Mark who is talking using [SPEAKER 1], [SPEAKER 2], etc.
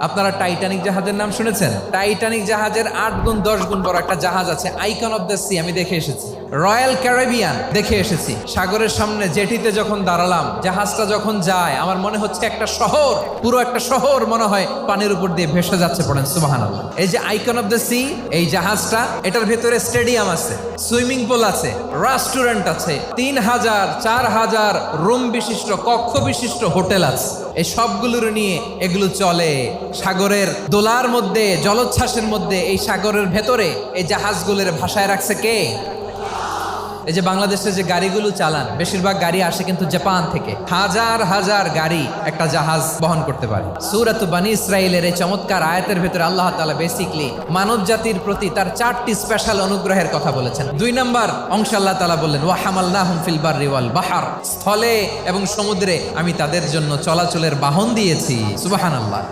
[SPEAKER 1] আপনারা টাইটানিক জাহাজের নাম শুনেছেন? টাইটানিক জাহাজের 8 গুণ 10 গুণ বড় একটা জাহাজ আছে, আইকন অফ দ্য সি, আমি দেখে এসেছি। রয়্যাল ক্যারিবিয়ান দেখে এসেছি। সাগরের সামনে জেটিতে যখন দাঁড়ালাম, জাহাজটা যখন যায়, আমার মনে হচ্ছে একটা শহর, পুরো একটা শহর মনে হয় পানির উপর দিয়ে ভেসে যাচ্ছে। পড়েন সুবহানাল্লাহ। এই যে আইকন অফ দ্য সি, এই জাহাজটা, এটার ভেতরে স্টেডিয়াম আছে, সুইমিং পুল আছে, রেস্টুরেন্ট আছে, 3000 4000 রুম বিশিষ্ট, কক্ষ বিশিষ্ট হোটেল আছে। এই সবগুলোর নিয়ে এগুলো চলে সাগরের দোলার মধ্যে, জলোচ্ছ্বাসের মধ্যে। এই সাগরের ভেতরে এই জাহাজগুলোর ভাষায় রাখছে কে? এই যে বাংলাদেশে যে গাড়িগুলো চালান, বেশিরভাগ গাড়ি আসে কিন্তু জাপান থেকে। হাজার হাজার গাড়ি একটা জাহাজ বহন করতে পারে। সূরাত বানী ইসরাইলের এই চমৎকার আয়াতের ভেতরে আল্লাহ তাআলা বেসিকলি মানব জাতির প্রতি তার 4টি স্পেশাল অনুগ্রহের কথা বলেছেন। 2 নম্বর অংশে আল্লাহ তাআলা বললেন, ওয়া হামালনাহুম ফিল বাররি ওয়াল বাহর, স্থলে এবং সমুদ্রে আমি তাদের জন্য চলাচলের বাহন দিয়েছি। সুবহানাল্লাহ।